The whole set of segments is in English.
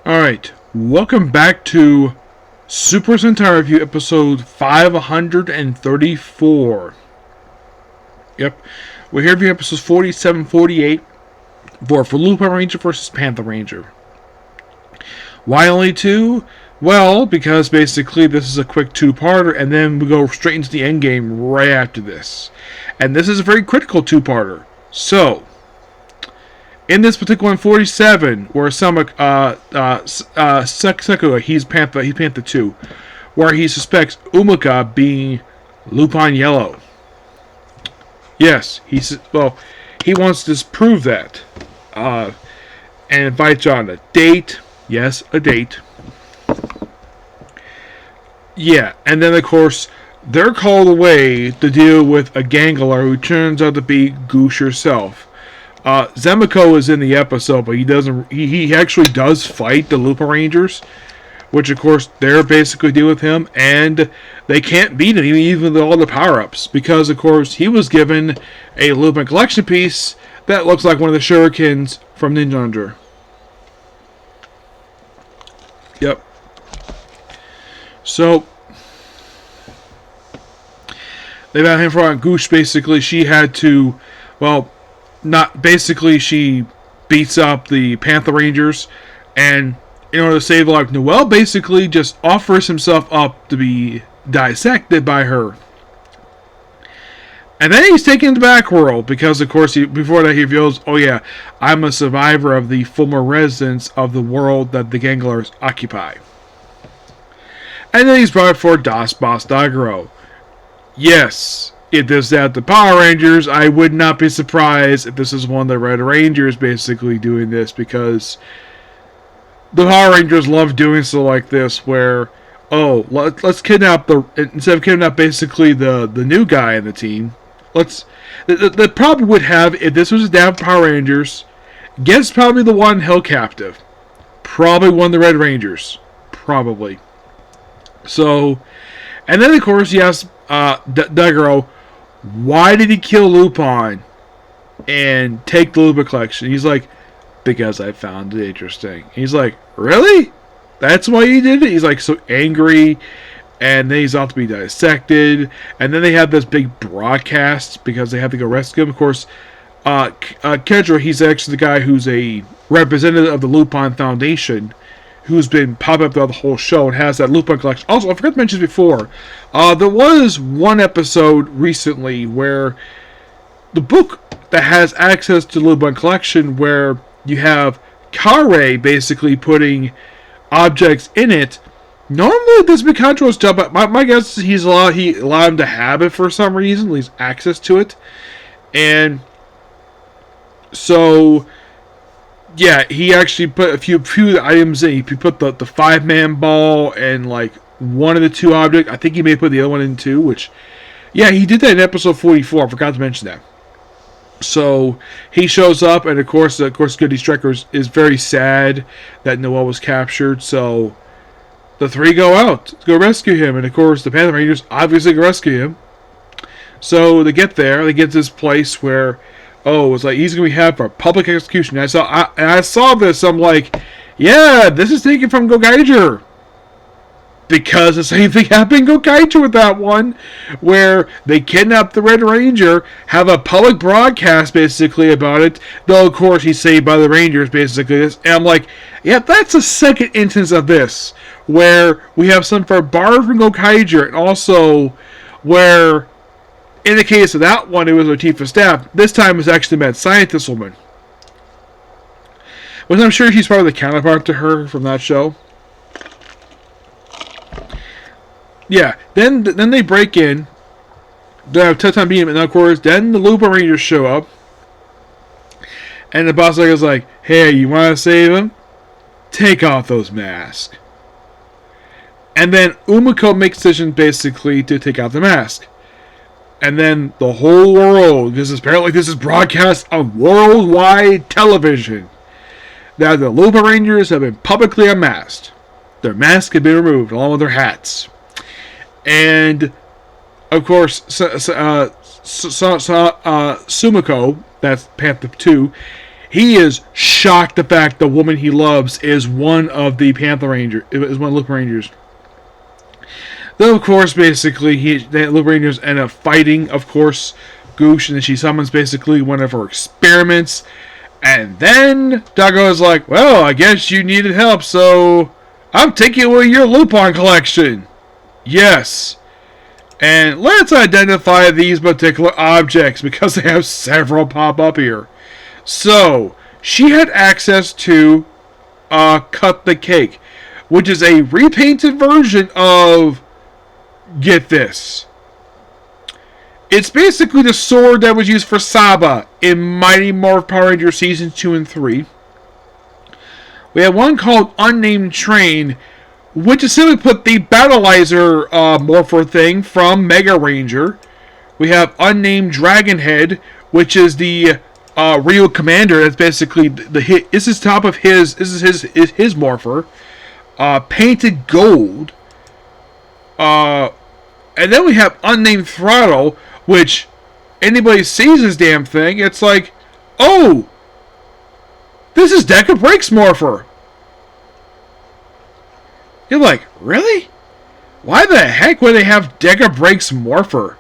Alright, welcome back to Super Sentai Review episode 534. Yep, we're here reviewing episodes 47, 48 for Lupinranger versus Patranger. Why only two? Well, because basically this is a quick two-parter, and then we go straight into the endgame right after this. And this is a very critical two-parter. So, in this particular one, 47, where Sekua, he's Panther 2, where he suspects Umika being Lupin Yellow. Yes, he wants to disprove that. And invites you on a date. Yes, a date. Yeah, and then of course, they're called away to deal with a gangler who turns out to be Goosh herself. Zemiko is in the episode, but he actually does fight the Lupinrangers, which of course they're basically dealing with him, and they can't beat him even with all the power-ups, because of course he was given a Lupin collection piece that looks like one of the shurikens from Ninja. Yep. So they've had him for Goosh. Basically, she had to, she beats up the Patrangers, and in order to save the life of Noel, basically just offers himself up to be dissected by her. And then he's taken to the back world, because of course before that he reveals, oh yeah, I'm a survivor of the former residents of the world that the ganglers occupy. And then he's brought for Das Boss Dagero. Yes, if this is at the Power Rangers, I would not be surprised if this is one of the Red Rangers basically doing this, because the Power Rangers love doing so like this, where, let's kidnap instead of kidnap basically the new guy in the team, the problem would have, if this was a damn Power Rangers, guess probably the one held captive. Probably one of the Red Rangers. Probably. So, and then of course he asks Dagero, why did he kill Lupin and take the Lupin collection? He's like, because I found it interesting. He's like, really? That's why you did it? He's like so angry, and then he's out to be dissected, and then they have this big broadcast because they have to go rescue him. Of course, Kedra, he's actually the guy who's a representative of the Lupin Foundation, who's been popping up throughout the whole show and has that Lupin collection. Also, I forgot to mention before, there was one episode recently where the book that has access to the Lupin collection, where you have Kare basically putting objects in it. Normally, this big control is done, but my guess is he allowed him to have it for some reason, at least access to it. And so, yeah, he actually put a few items in. He put the 5-man ball and like one of the two objects. I think he may put the other one in too, which, yeah, he did that in episode 44. I forgot to mention that. So he shows up, and of course, Goody Striker is very sad that Noel was captured. So the three go out to go rescue him, and of course the Panther Rangers obviously go rescue him. So they get there. They get to this place where, it's like he's gonna be had for a public execution. And I saw this. I'm like, yeah, this is taken from Gokaiger, because the same thing happened in Kaitou with that one, where they kidnap the Red Ranger, have a public broadcast basically about it, though of course he's saved by the Rangers basically. And I'm like, yeah, that's a second instance of this, where we have some for borrowed from Gokaiger, and also where, in the case of that one, it was a chief of staff. This time it was actually the mad scientist woman, which I'm sure she's probably the counterpart to her from that show. Yeah, then they break in. They have a tough time beating him, and of course, then the Lupin Rangers show up, and the boss is like, "Hey, you want to save him? Take off those masks." And then Umiko makes a decision basically to take out the mask, and then the whole world, because apparently this is broadcast on worldwide television, that the Lupin Rangers have been publicly unmasked. Their masks have been removed along with their hats. And, of course, Sumiko, that's Panther 2, He is shocked the fact the woman he loves is one of the is one of the Lupinrangers. Then, of course, basically, the Lupinrangers end up fighting, of course, Goosh, and then she summons basically one of her experiments. And then Dago is like, well, I guess you needed help, so I'm taking away your Lupin collection. Yes. And let's identify these particular objects because they have several pop up here. So, she had access to Cut the Cake, which is a repainted version of, get this, it's basically the sword that was used for Saba in Mighty Morphin Power Rangers Season 2 and 3. We have one called Unnamed Train, which is simply put the Battleizer morpher thing from Mega Ranger. We have Unnamed Dragon Head, which is the Rio Commander. That's basically the hit. This is top of his. This is his morpher. Painted Gold. And then we have Unnamed Throttle, which anybody sees this damn thing, it's like, oh, this is Deca Breaks morpher. You're like, really? Why the heck would they have Deca Breaks morpher?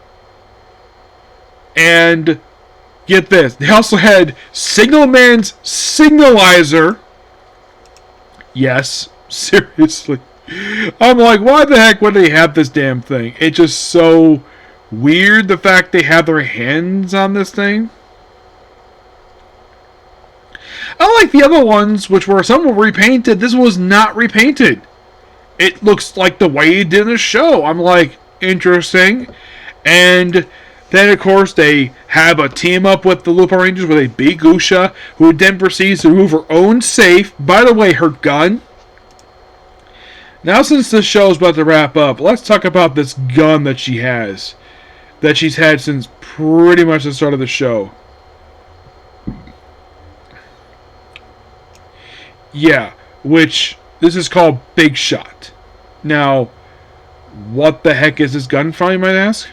And get this, they also had Signalman's Signalizer. Yes, seriously. I'm like, why the heck would they have this damn thing? It's just so weird, the fact they have their hands on this thing. Unlike the other ones, which were some were repainted, this was not repainted. It looks like the way it did in the show. I'm like, interesting. And then, of course, they have a team up with the Lupinrangers with a big Gusha, who then proceeds to move her own safe. By the way, her gun. Now, since the show is about to wrap up, let's talk about this gun that she has. That she's had since pretty much the start of the show. Yeah, which, this is called Big Shot. Now, what the heck is this gun from, you might ask?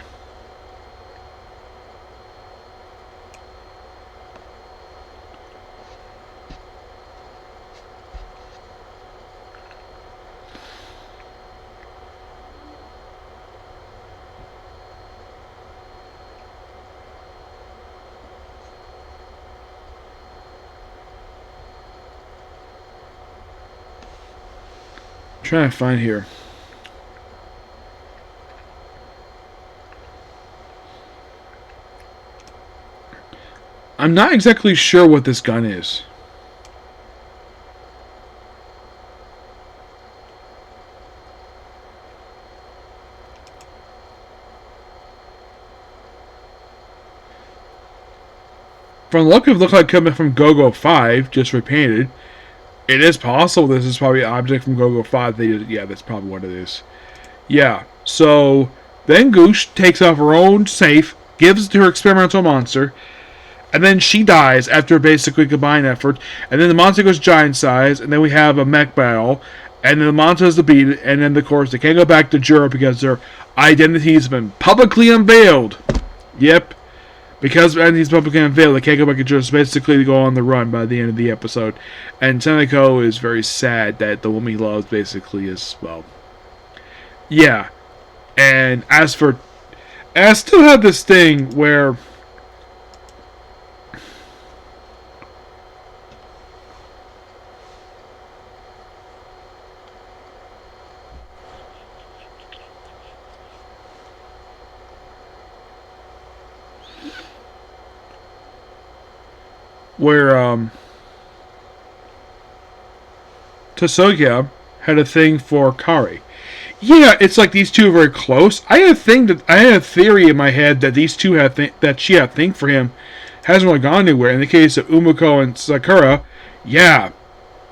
Trying to find here. I'm not exactly sure what this gun is. From the look of it, looks like coming from Go-Go 5, just repainted. It is possible this is probably an object from Go-Go 5. Yeah, that's probably what it is. Yeah, so then Goosh takes off her own safe, gives it to her experimental monster, and then she dies after basically a combined effort, and then the monster goes giant size, and then we have a mech battle, and then the monster has to beat it, and then, of course, they can't go back to Jura because their identities have been publicly unveiled. Yep. Because identities publicly unveiled, they can't go back to Jura, so basically they go on the run by the end of the episode. And Seneko is very sad that the woman he loves basically is, well, yeah. And I still have this thing where Tosogia had a thing for Kari. Yeah, it's like these two are very close. I had a theory in my head that these two that she had a thing for him hasn't really gone anywhere. In the case of Umiko and Sakura, yeah,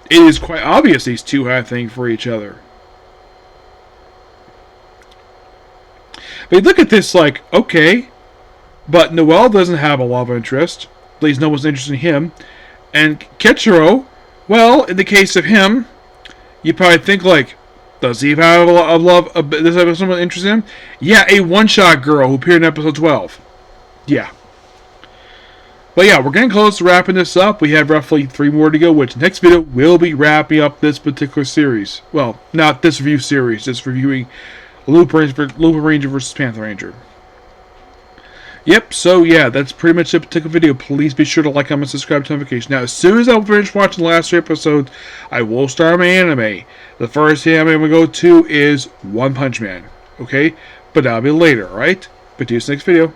it is quite obvious these two have a thing for each other. But you look at this like, okay, but Noel doesn't have a love interest. At least no one's interested in him. And Kechiro, well, in the case of him, you probably think like, does he have a love? Does he have someone interested in him? Yeah, a one-shot girl who appeared in episode 12. Yeah. But yeah, we're getting close to wrapping this up. We have roughly 3 more to go, which next video will be wrapping up this particular series. Well, not this review series, just reviewing Lupinranger versus Patranger. Yep, so yeah, that's pretty much the particular video. Please be sure to like, comment, subscribe, to notifications. Now, as soon as I finish watching the last 3 episodes, I will start my anime. The first anime I'm going to go to is One Punch Man. Okay? But that'll be later, alright? But see you next video.